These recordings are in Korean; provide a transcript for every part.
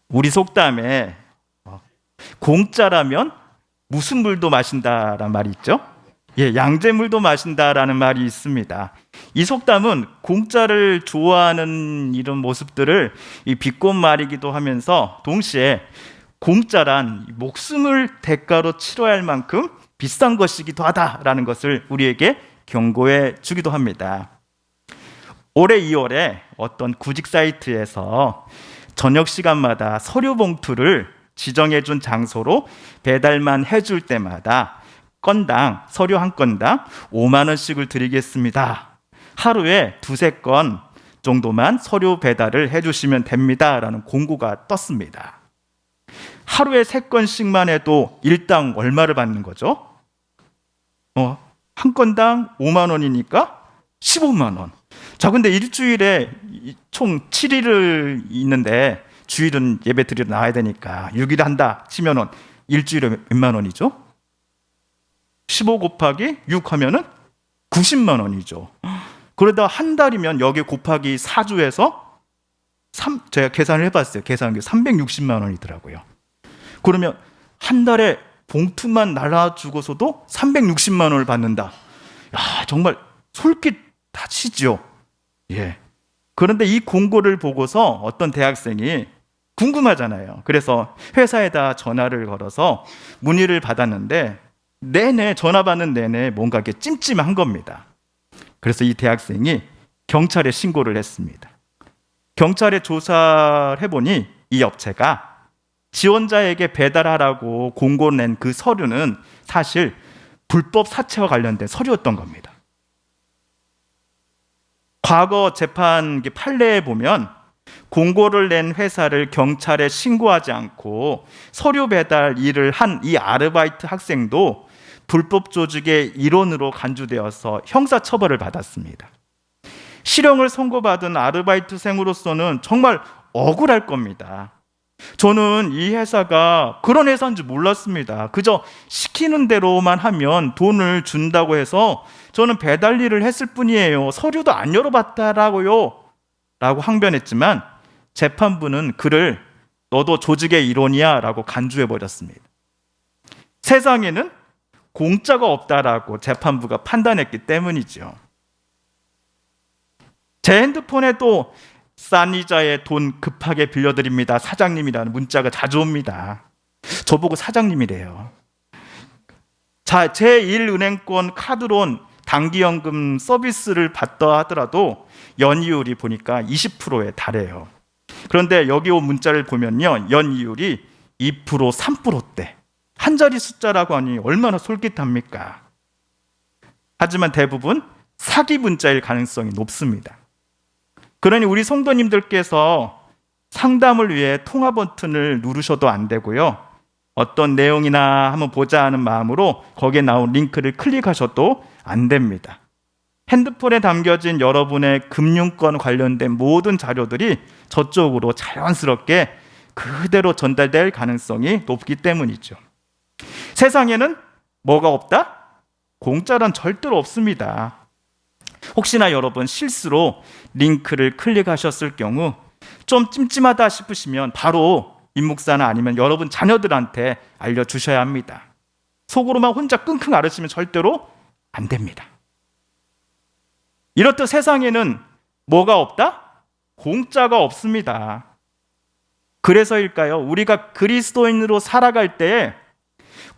우리 속담에 공짜라면 무슨 물도 마신다라는 말이 있죠. 양잿물도 마신다라는 말이 있습니다. 이 속담은 공짜를 좋아하는 이런 모습들을 이 비꼰말이기도 하면서 동시에 공짜란 목숨을 대가로 치러야 할 만큼 비싼 것이기도 하다라는 것을 우리에게 경고해 주기도 합니다. 올해 2월에 어떤 구직 사이트에서 저녁 시간마다 서류 봉투를 지정해 준 장소로 배달만 해줄 때마다 건당, 서류 한 건당 5만 원씩을 드리겠습니다. 하루에 2-3건 정도만 서류 배달을 해주시면 됩니다. 라는 공고가 떴습니다. 하루에 3건씩만 해도 일당 얼마를 받는 거죠? 한 건당 5만 원이니까 15만 원. 자, 근데 일주일에 총 7일을 있는데 주일은 예배 드리러 나와야 되니까 6일 한다 치면은 일주일에 몇만 원이죠? 15 곱하기 6 하면은 90만 원이죠. 그러다 한 달이면 여기 곱하기 4주에서 제가 계산을 해봤어요. 계산한 게 360만 원이더라고요. 그러면 한 달에 봉투만 날라주고서도 360만 원을 받는다. 야, 정말 솔깃 다치죠. 그런데 이 공고를 보고서 어떤 대학생이 궁금하잖아요. 그래서 회사에다 전화를 걸어서 문의를 받았는데 내내 전화 받는 내내 뭔가 이렇게 찜찜한 겁니다. 그래서 이 대학생이 경찰에 신고를 했습니다. 경찰에 조사를 해보니 이 업체가 지원자에게 배달하라고 공고 낸 그 서류는 사실 불법 사채와 관련된 서류였던 겁니다. 과거 재판 판례에 보면 공고를 낸 회사를 경찰에 신고하지 않고 서류 배달 일을 한 이 아르바이트 학생도 불법 조직의 일원으로 간주되어서 형사처벌을 받았습니다. 실형을 선고받은 아르바이트생으로서는 정말 억울할 겁니다. 저는 이 회사가 그런 회사인 줄 몰랐습니다. 그저 시키는 대로만 하면 돈을 준다고 해서 저는 배달 일을 했을 뿐이에요. 서류도 안 열어봤다라고요. 라고 항변했지만 재판부는 그를 너도 조직의 일원이야 라고 간주해버렸습니다. 세상에는 공짜가 없다라고 재판부가 판단했기 때문이죠. 제 핸드폰에도 싼 이자에 돈 급하게 빌려드립니다. 사장님이라는 문자가 자주 옵니다. 저보고 사장님이래요. 자, 제1은행권 카드론 단기연금 서비스를 받다 하더라도 연이율이 보니까 20%에 달해요. 그런데 여기 온 문자를 보면요, 연이율이 2%, 3%대. 한 자리 숫자라고 하니 얼마나 솔깃합니까? 하지만 대부분 사기 문자일 가능성이 높습니다. 그러니 우리 성도님들께서 상담을 위해 통화 버튼을 누르셔도 안 되고요. 어떤 내용이나 한번 보자 하는 마음으로 거기에 나온 링크를 클릭하셔도 안 됩니다. 핸드폰에 담겨진 여러분의 금융권 관련된 모든 자료들이 저쪽으로 자연스럽게 그대로 전달될 가능성이 높기 때문이죠. 세상에는 뭐가 없다? 공짜란 절대로 없습니다. 혹시나 여러분 실수로 링크를 클릭하셨을 경우 좀 찜찜하다 싶으시면 바로 임목사나 아니면 여러분 자녀들한테 알려주셔야 합니다. 속으로만 혼자 끙끙 앓으시면 절대로 안 됩니다. 이렇듯 세상에는 뭐가 없다? 공짜가 없습니다. 그래서일까요? 우리가 그리스도인으로 살아갈 때에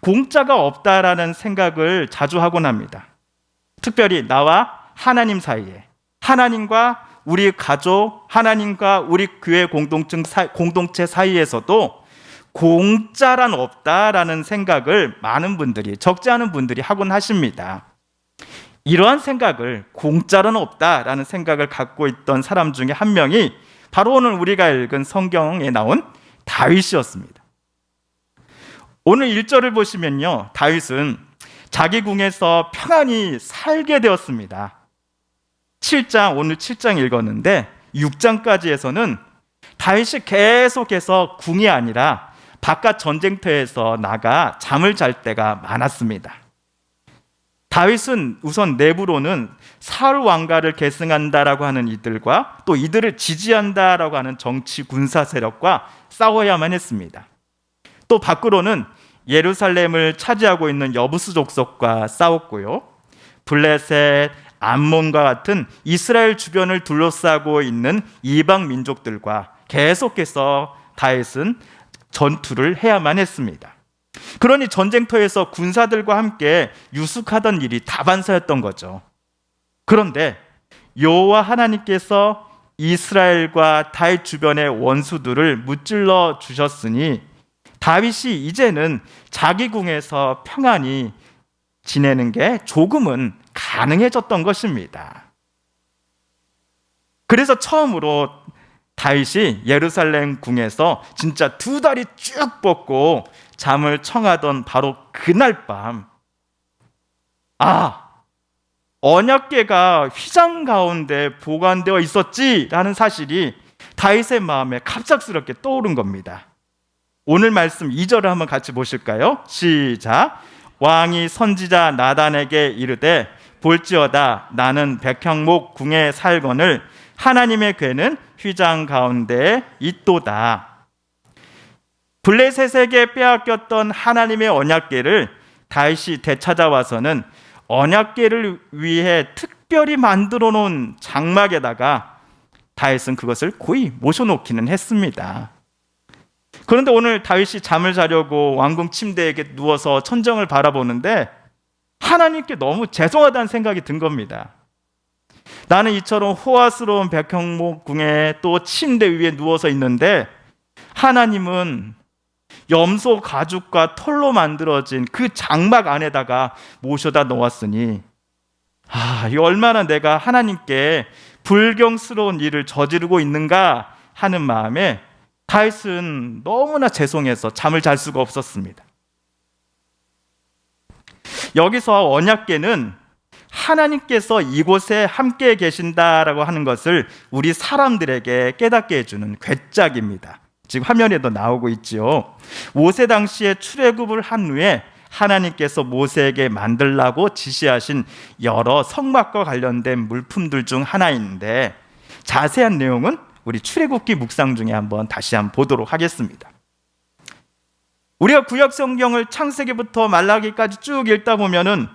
공짜가 없다라는 생각을 자주 하곤 합니다. 특별히 나와 하나님 사이에, 하나님과 우리 가족, 하나님과 우리 교회 공동체 사이에서도 공짜란 없다라는 생각을 많은 분들이, 적지 않은 분들이 하곤 하십니다. 이러한 생각을, 공짜는 없다라는 생각을 갖고 있던 사람 중에 한 명이 바로 오늘 우리가 읽은 성경에 나온 다윗이었습니다. 오늘 1절을 보시면요, 다윗은 자기 궁에서 평안히 살게 되었습니다. 7장, 오늘 7장 읽었는데 6장까지에서는 다윗이 계속해서 궁이 아니라 바깥 전쟁터에서 나가 잠을 잘 때가 많았습니다. 다윗은 우선 내부로는 사울 왕가를 계승한다라고 하는 이들과 또 이들을 지지한다라고 하는 정치 군사 세력과 싸워야만 했습니다. 또 밖으로는 예루살렘을 차지하고 있는 여부스 족속과 싸웠고요. 블레셋, 암몬과 같은 이스라엘 주변을 둘러싸고 있는 이방 민족들과 계속해서 다윗은 전투를 해야만 했습니다. 그러니 전쟁터에서 군사들과 함께 유숙하던 일이 다반사였던 거죠. 그런데 여호와 하나님께서 이스라엘과 다윗 주변의 원수들을 무찔러 주셨으니 다윗이 이제는 자기 궁에서 평안히 지내는 게 조금은 가능해졌던 것입니다. 그래서 처음으로 다윗이 예루살렘 궁에서 진짜 2다리 쭉 뻗고 잠을 청하던 바로 그날 밤, 언약궤가 휘장 가운데 보관되어 있었지라는 사실이 다윗의 마음에 갑작스럽게 떠오른 겁니다. 오늘 말씀 2절을 한번 같이 보실까요? 시작. 왕이 선지자 나단에게 이르되 볼지어다 나는 백향목 궁에 살거늘 하나님의 궤는 휘장 가운데 있도다. 블레셋에게 빼앗겼던 하나님의 언약궤를 다윗이 되찾아와서는 언약궤를 위해 특별히 만들어 놓은 장막에다가 다윗은 그것을 고이 모셔놓기는 했습니다. 그런데 오늘 다윗이 잠을 자려고 왕궁 침대에 누워서 천정을 바라보는데 하나님께 너무 죄송하다는 생각이 든 겁니다. 나는 이처럼 호화스러운 백향목 궁에 또 침대 위에 누워서 있는데 하나님은 염소 가죽과 털로 만들어진 그 장막 안에다가 모셔다 놓았으니 이 얼마나 내가 하나님께 불경스러운 일을 저지르고 있는가 하는 마음에 다윗은 너무나 죄송해서 잠을 잘 수가 없었습니다. 여기서 언약궤는 하나님께서 이곳에 함께 계신다라고 하는 것을 우리 사람들에게 깨닫게 해주는 궤짝입니다. 지금 화면에도 나오고 있지요. 모세 당시에 출애굽을 한 후에 하나님께서 모세에게 만들라고 지시하신 여러 성막과 관련된 물품들 중 하나인데 자세한 내용은 우리 출애굽기 묵상 중에 다시 한번 보도록 하겠습니다. 우리가 구약 성경을 창세기부터 말라기까지 쭉 읽다 보면은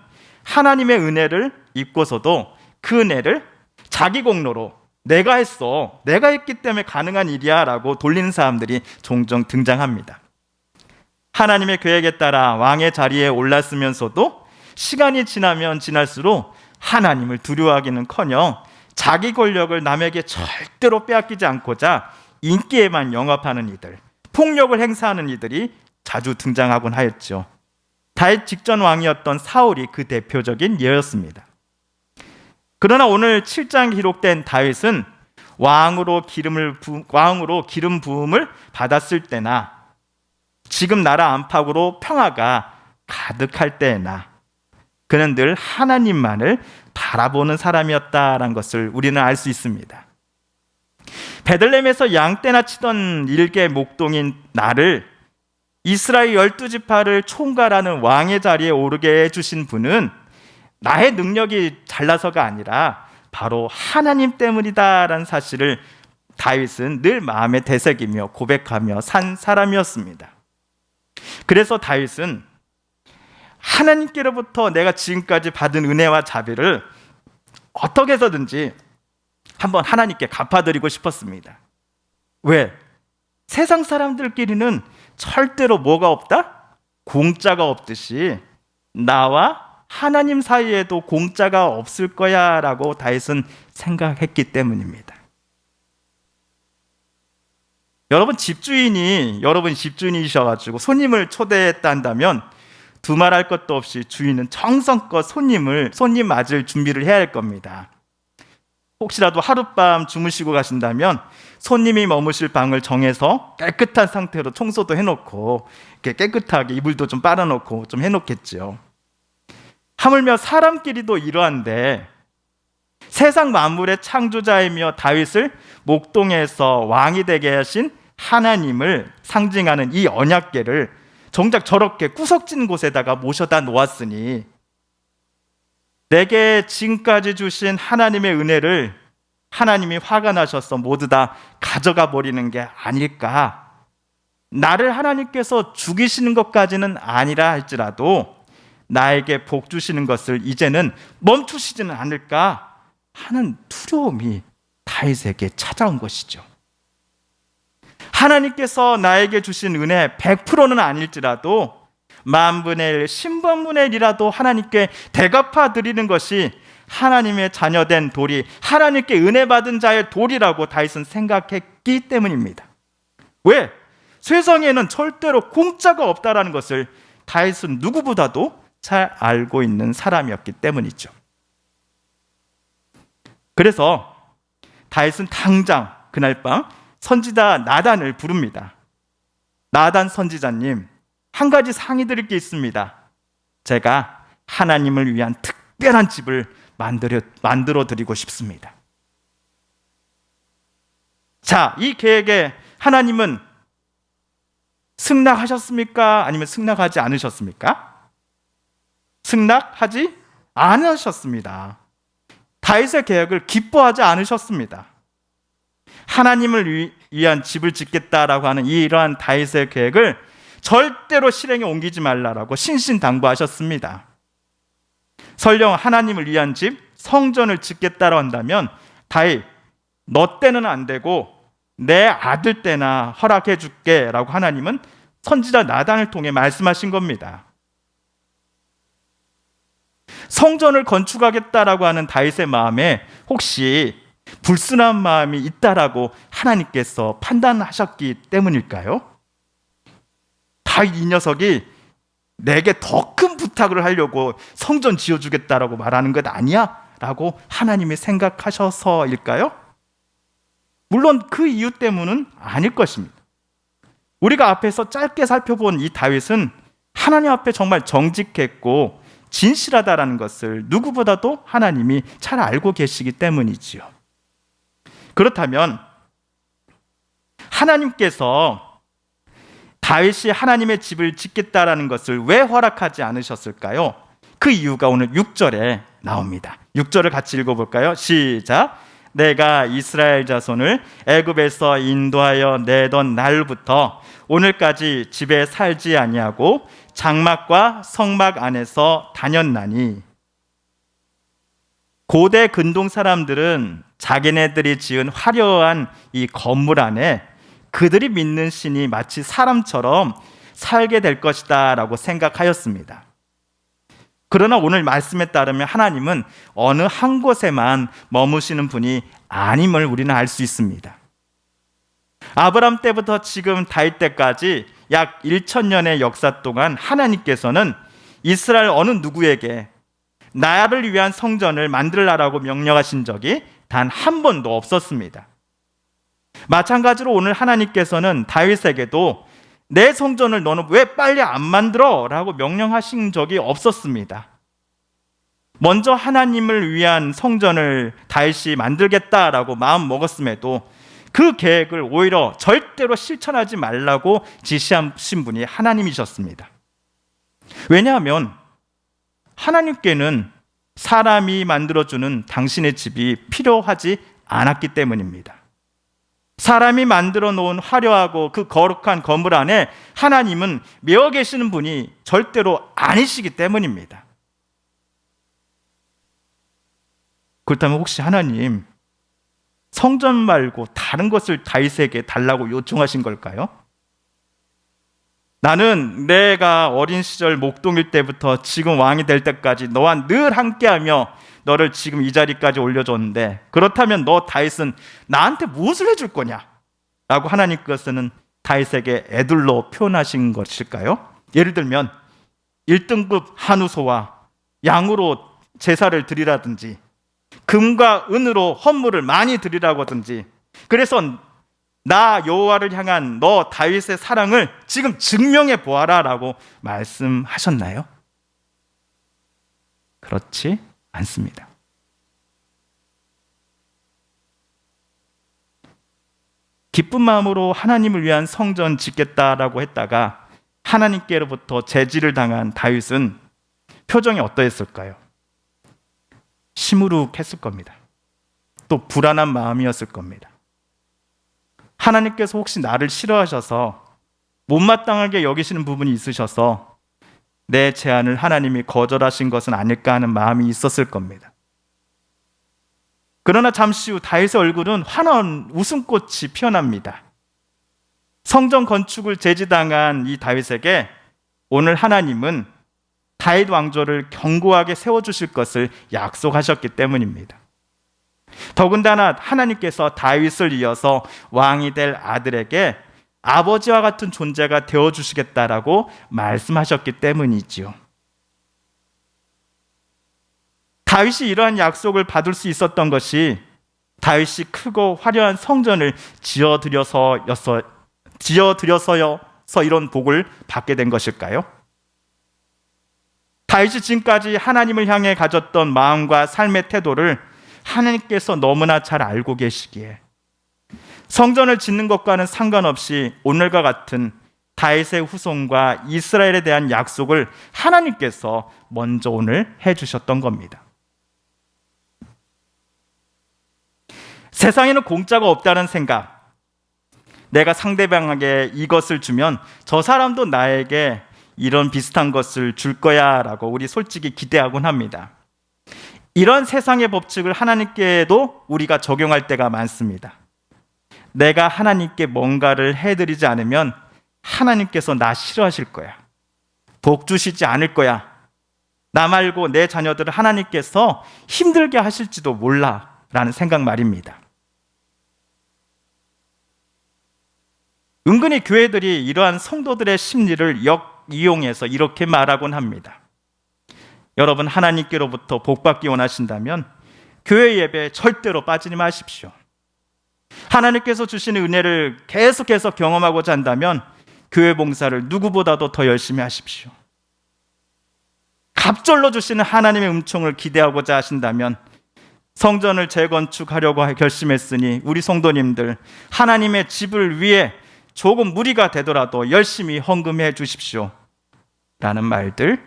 하나님의 은혜를 입고서도 그 은혜를 자기 공로로 내가 했어, 내가 했기 때문에 가능한 일이야 라고 돌리는 사람들이 종종 등장합니다. 하나님의 계획에 따라 왕의 자리에 올랐으면서도 시간이 지나면 지날수록 하나님을 두려워하기는커녕 자기 권력을 남에게 절대로 빼앗기지 않고자 인기에만 영합하는 이들, 폭력을 행사하는 이들이 자주 등장하곤 하였죠. 다윗 직전 왕이었던 사울이 그 대표적인 예였습니다. 그러나 오늘 7장에 기록된 다윗은 왕으로 기름 부음을 받았을 때나 지금 나라 안팎으로 평화가 가득할 때나 그는 늘 하나님만을 바라보는 사람이었다라는 것을 우리는 알 수 있습니다. 베들레헴에서 양떼나 치던 일개 목동인 나를 이스라엘 12지파를 총괄하는 왕의 자리에 오르게 해주신 분은 나의 능력이 잘나서가 아니라 바로 하나님 때문이다라는 사실을 다윗은 늘 마음에 되새기며 고백하며 산 사람이었습니다. 그래서 다윗은 하나님께로부터 내가 지금까지 받은 은혜와 자비를 어떻게 해서든지 한번 하나님께 갚아드리고 싶었습니다. 왜? 세상 사람들끼리는 절대로 뭐가 없다? 공짜가 없듯이 나와 하나님 사이에도 공짜가 없을 거야 라고 다윗은 생각했기 때문입니다. 여러분 집주인이셔가지고 손님을 초대했다 한다면 두말할 것도 없이 주인은 정성껏 손님 맞을 준비를 해야 할 겁니다. 혹시라도 하룻밤 주무시고 가신다면 손님이 머무실 방을 정해서 깨끗한 상태로 청소도 해놓고 깨끗하게 이불도 좀 빨아놓고 좀 해놓겠죠. 하물며 사람끼리도 이러한데 세상 만물의 창조자이며 다윗을 목동에서 왕이 되게 하신 하나님을 상징하는 이 언약궤를 정작 저렇게 구석진 곳에다가 모셔다 놓았으니 내게 지금까지 주신 하나님의 은혜를 하나님이 화가 나셔서 모두 다 가져가 버리는 게 아닐까? 나를 하나님께서 죽이시는 것까지는 아니라 할지라도 나에게 복 주시는 것을 이제는 멈추시지는 않을까 하는 두려움이 다윗에게 찾아온 것이죠. 하나님께서 나에게 주신 은혜 100%는 아닐지라도 만분의 1, 신분분의 1이라도 하나님께 대갚아 드리는 것이 하나님의 자녀된 도리, 하나님께 은혜 받은 자의 도리라고 다윗은 생각했기 때문입니다. 왜? 세상에는 절대로 공짜가 없다라는 것을 다윗은 누구보다도 잘 알고 있는 사람이었기 때문이죠. 그래서 다윗은 당장 그날 밤 선지자 나단을 부릅니다. 나단 선지자님, 한 가지 상의 드릴 게 있습니다. 제가 하나님을 위한 특별한 집을 만들어 드리고 싶습니다. 자, 이 계획에 하나님은 승낙하셨습니까? 아니면 승낙하지 않으셨습니까? 승낙하지 않으셨습니다. 다윗의 계획을 기뻐하지 않으셨습니다. 하나님을 위한 집을 짓겠다라고 하는 이러한 다윗의 계획을 절대로 실행에 옮기지 말라라고 신신당부하셨습니다. 설령 하나님을 위한 집, 성전을 짓겠다고 한다면 다윗, 너 때는 안 되고 내 아들 때나 허락해 줄게 라고 하나님은 선지자 나단을 통해 말씀하신 겁니다. 성전을 건축하겠다라고 하는 다윗의 마음에 혹시 불순한 마음이 있다라고 하나님께서 판단하셨기 때문일까요? 다윗 이 녀석이 내게 더 큰 부탁을 하려고 성전 지어주겠다라고 말하는 것 아니야? 라고 하나님이 생각하셔서일까요? 물론 그 이유 때문은 아닐 것입니다. 우리가 앞에서 짧게 살펴본 이 다윗은 하나님 앞에 정말 정직했고 진실하다라는 것을 누구보다도 하나님이 잘 알고 계시기 때문이지요. 그렇다면 하나님께서 다윗이 하나님의 집을 짓겠다라는 것을 왜 허락하지 않으셨을까요? 그 이유가 오늘 6절에 나옵니다. 6절을 같이 읽어볼까요? 시작. 내가 이스라엘 자손을 애굽에서 인도하여 내던 날부터 오늘까지 집에 살지 아니하고 장막과 성막 안에서 다녔나니. 고대 근동 사람들은 자기네들이 지은 화려한 이 건물 안에 그들이 믿는 신이 마치 사람처럼 살게 될 것이다 라고 생각하였습니다. 그러나 오늘 말씀에 따르면 하나님은 어느 한 곳에만 머무시는 분이 아님을 우리는 알 수 있습니다. 아브라함 때부터 지금 다윗 때까지 약 1000년의 역사 동안 하나님께서는 이스라엘 어느 누구에게 나를 위한 성전을 만들라라고 명령하신 적이 단 한 번도 없었습니다. 마찬가지로 오늘 하나님께서는 다윗에게도 내 성전을 너는 왜 빨리 안 만들어? 라고 명령하신 적이 없었습니다. 먼저 하나님을 위한 성전을 다윗이 만들겠다라고 마음 먹었음에도 그 계획을 오히려 절대로 실천하지 말라고 지시하신 분이 하나님이셨습니다. 왜냐하면 하나님께는 사람이 만들어주는 당신의 집이 필요하지 않았기 때문입니다. 사람이 만들어 놓은 화려하고 그 거룩한 건물 안에 하나님은 매어 계시는 분이 절대로 아니시기 때문입니다. 그렇다면 혹시 하나님 성전 말고 다른 것을 다윗에게 달라고 요청하신 걸까요? 나는 내가 어린 시절 목동일 때부터 지금 왕이 될 때까지 너와 늘 함께하며 너를 지금 이 자리까지 올려줬는데 그렇다면 너 다윗은 나한테 무엇을 해줄 거냐? 라고 하나님께서는 다윗에게 애들로 표현하신 것일까요? 예를 들면 1등급 한우소와 양으로 제사를 드리라든지 금과 은으로 헌물을 많이 드리라고 하든지 그래서 나 여호와를 향한 너 다윗의 사랑을 지금 증명해 보아라 라고 말씀하셨나요? 그렇지 않습니다. 기쁜 마음으로 하나님을 위한 성전 짓겠다라고 했다가 하나님께로부터 제지를 당한 다윗은 표정이 어떠했을까요? 시무룩했을 겁니다. 또 불안한 마음이었을 겁니다. 하나님께서 혹시 나를 싫어하셔서 못마땅하게 여기시는 부분이 있으셔서 내 제안을 하나님이 거절하신 것은 아닐까 하는 마음이 있었을 겁니다. 그러나 잠시 후 다윗의 얼굴은 환한 웃음꽃이 피어납니다. 성전 건축을 제지당한 이 다윗에게 오늘 하나님은 다윗 왕조를 견고하게 세워주실 것을 약속하셨기 때문입니다. 더군다나 하나님께서 다윗을 이어서 왕이 될 아들에게 아버지와 같은 존재가 되어주시겠다라고 말씀하셨기 때문이지요. 다윗이 이러한 약속을 받을 수 있었던 것이 다윗이 크고 화려한 성전을 지어드려서여 이런 복을 받게 된 것일까요? 다윗이 지금까지 하나님을 향해 가졌던 마음과 삶의 태도를 하나님께서 너무나 잘 알고 계시기에 성전을 짓는 것과는 상관없이 오늘과 같은 다윗의 후손과 이스라엘에 대한 약속을 하나님께서 먼저 오늘 해주셨던 겁니다. 세상에는 공짜가 없다는 생각, 내가 상대방에게 이것을 주면 저 사람도 나에게 이런 비슷한 것을 줄 거야 라고 우리 솔직히 기대하곤 합니다. 이런 세상의 법칙을 하나님께도 우리가 적용할 때가 많습니다. 내가 하나님께 뭔가를 해드리지 않으면 하나님께서 나 싫어하실 거야. 복 주시지 않을 거야. 나 말고 내 자녀들을 하나님께서 힘들게 하실지도 몰라 라는 생각 말입니다. 은근히 교회들이 이러한 성도들의 심리를 이용해서 이렇게 말하곤 합니다. 여러분, 하나님께로부터 복받기 원하신다면 교회 예배에 절대로 빠지지 마십시오. 하나님께서 주시는 은혜를 계속해서 경험하고자 한다면 교회 봉사를 누구보다도 더 열심히 하십시오. 갑절로 주시는 하나님의 은총을 기대하고자 하신다면 성전을 재건축하려고 결심했으니 우리 성도님들 하나님의 집을 위해 조금 무리가 되더라도 열심히 헌금해 주십시오 라는 말들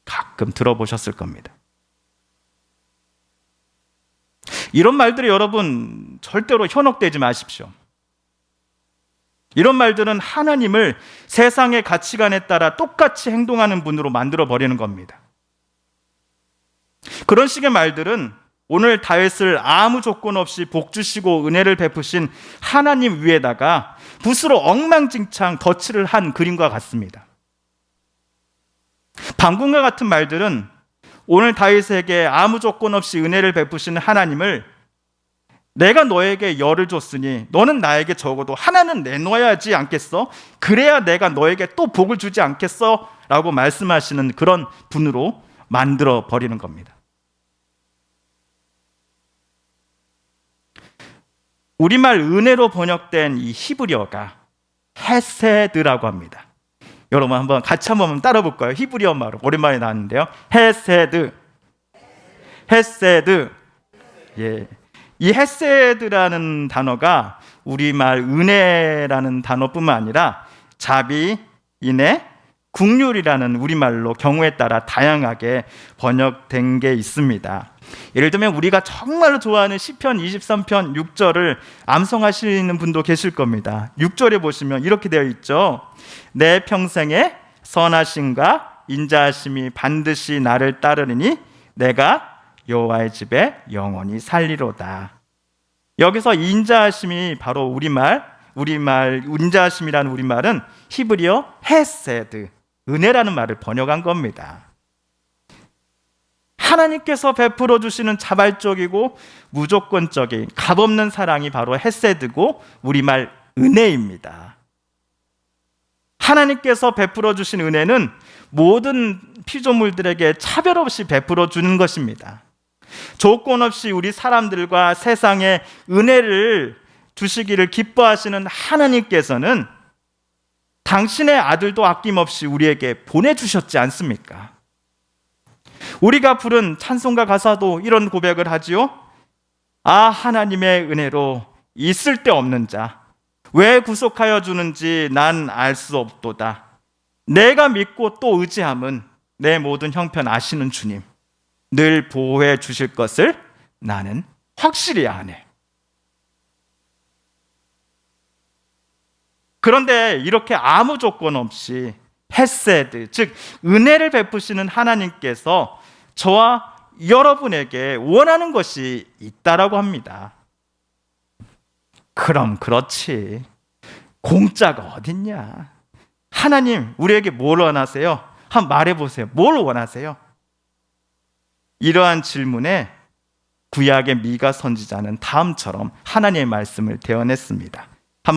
가끔 들어보셨을 겁니다. 이런 말들이 여러분 절대로 현혹되지 마십시오. 이런 말들은 하나님을 세상의 가치관에 따라 똑같이 행동하는 분으로 만들어 버리는 겁니다. 그런 식의 말들은 오늘 다윗을 아무 조건 없이 복 주시고 은혜를 베푸신 하나님 위에다가 붓으로 엉망진창 덧칠을 한 그림과 같습니다. 방금과 같은 말들은 오늘 다윗에게 아무 조건 없이 은혜를 베푸시는 하나님을 내가 너에게 열을 줬으니 너는 나에게 적어도 하나는 내놓아야지 않겠어? 그래야 내가 너에게 또 복을 주지 않겠어? 라고 말씀하시는 그런 분으로 만들어 버리는 겁니다. 우리말 은혜로 번역된 이 히브리어가 헤세드라고 합니다. 여러분 한번 같이 한번 따라 볼까요? 히브리어 말로 오랜만에 나왔는데요. 헤세드. 예. 이 헤세드라는 단어가 우리말 은혜라는 단어뿐만 아니라 자비, 인애, 국률이라는 우리말로 경우에 따라 다양하게 번역된 게 있습니다. 예를 들면 우리가 정말로 좋아하는 시편 23편 6절을 암송하시는 분도 계실 겁니다. 6절에 보시면 이렇게 되어 있죠. 내 평생에 선하심과 인자하심이 반드시 나를 따르니 내가 여호와의 집에 영원히 살리로다. 여기서 인자하심이 바로 우리말 인자하심이라는 우리말은 히브리어 헤세드, 은혜라는 말을 번역한 겁니다. 하나님께서 베풀어 주시는 자발적이고 무조건적인 값없는 사랑이 바로 헤세드고 우리말 은혜입니다. 하나님께서 베풀어 주신 은혜는 모든 피조물들에게 차별 없이 베풀어 주는 것입니다. 조건 없이 우리 사람들과 세상에 은혜를 주시기를 기뻐하시는 하나님께서는 당신의 아들도 아낌없이 우리에게 보내주셨지 않습니까? 우리가 부른 찬송가 가사도 이런 고백을 하지요. 아, 하나님의 은혜로 있을 데 없는 자 왜 구속하여 주는지 난 알 수 없도다. 내가 믿고 또 의지함은 내 모든 형편 아시는 주님. 늘 보호해 주실 것을 나는 확실히 아네. 그런데 이렇게 아무 조건 없이 헤세드, 즉 은혜를 베푸시는 하나님께서 저와 여러분에게 원하는 것이 있다라고 합니다. 그럼 그렇지. 공짜가 어딨냐? 하나님, 우리에게 뭘 원하세요? 한번 말해보세요. 뭘 원하세요? 이러한 질문에 구약의 미가 선지자는 다음처럼 하나님의 말씀을 대언했습니다.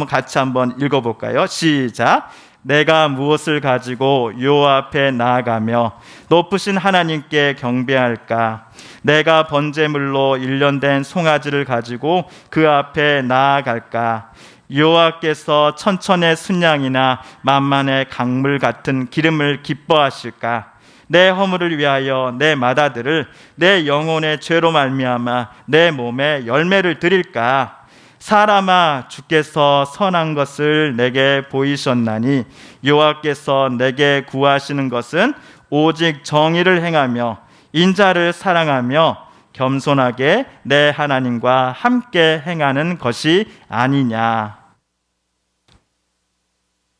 같이 한번 읽어볼까요? 시작. 내가 무엇을 가지고 여호와 앞에 나아가며 높으신 하나님께 경배할까? 내가 번제물로 일련된 송아지를 가지고 그 앞에 나아갈까? 여호와께서 천천의 순양이나 만만의 강물 같은 기름을 기뻐하실까? 내 허물을 위하여 내 맏아들을 내 영혼의 죄로 말미암아 내 몸에 열매를 드릴까? 사람아, 주께서 선한 것을 내게 보이셨나니 여호와께서 내게 구하시는 것은 오직 정의를 행하며 인자를 사랑하며 겸손하게 내 하나님과 함께 행하는 것이 아니냐.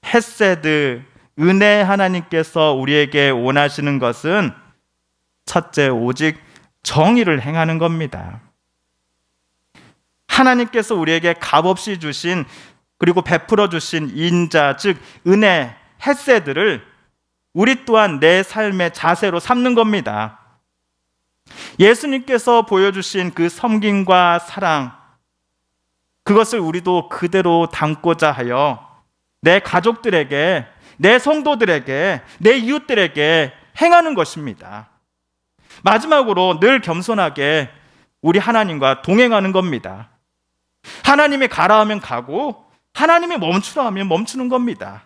헤세드, 은혜 하나님께서 우리에게 원하시는 것은 첫째, 오직 정의를 행하는 겁니다. 하나님께서 우리에게 값없이 주신, 그리고 베풀어 주신 인자, 즉 은혜, 헤세드를 우리 또한 내 삶의 자세로 삼는 겁니다. 예수님께서 보여주신 그 섬김과 사랑, 그것을 우리도 그대로 담고자 하여 내 가족들에게, 내 성도들에게, 내 이웃들에게 행하는 것입니다. 마지막으로 늘 겸손하게 우리 하나님과 동행하는 겁니다. 하나님이 가라 하면 가고 하나님이 멈추라 하면 멈추는 겁니다.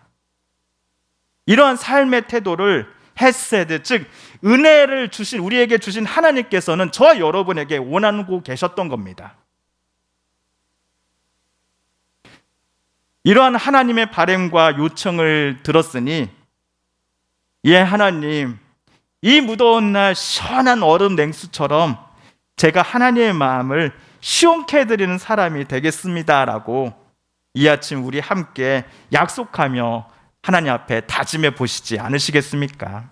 이러한 삶의 태도를 헤세드, 즉 은혜를 주신, 우리에게 주신 하나님께서는 저와 여러분에게 원하고 계셨던 겁니다. 이러한 하나님의 바람과 요청을 들었으니, 예, 하나님, 이 무더운 날 시원한 얼음 냉수처럼 제가 하나님의 마음을 시원케 해드리는 사람이 되겠습니다라고 이 아침 우리 함께 약속하며 하나님 앞에 다짐해 보시지 않으시겠습니까?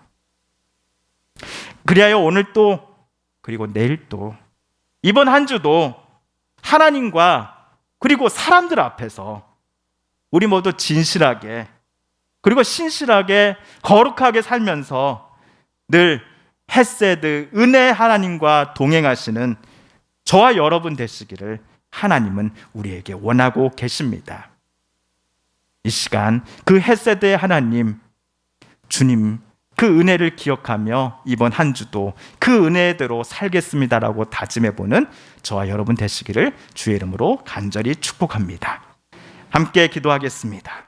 그리하여 오늘 또, 그리고 내일 또, 이번 한 주도 하나님과 그리고 사람들 앞에서 우리 모두 진실하게, 그리고 신실하게, 거룩하게 살면서 늘 헤세드, 은혜 하나님과 동행하시는 저와 여러분 되시기를 하나님은 우리에게 원하고 계십니다. 이 시간 그 헤세드의 하나님, 주님, 그 은혜를 기억하며 이번 한 주도 그 은혜대로 살겠습니다라고 다짐해보는 저와 여러분 되시기를 주의 이름으로 간절히 축복합니다. 함께 기도하겠습니다.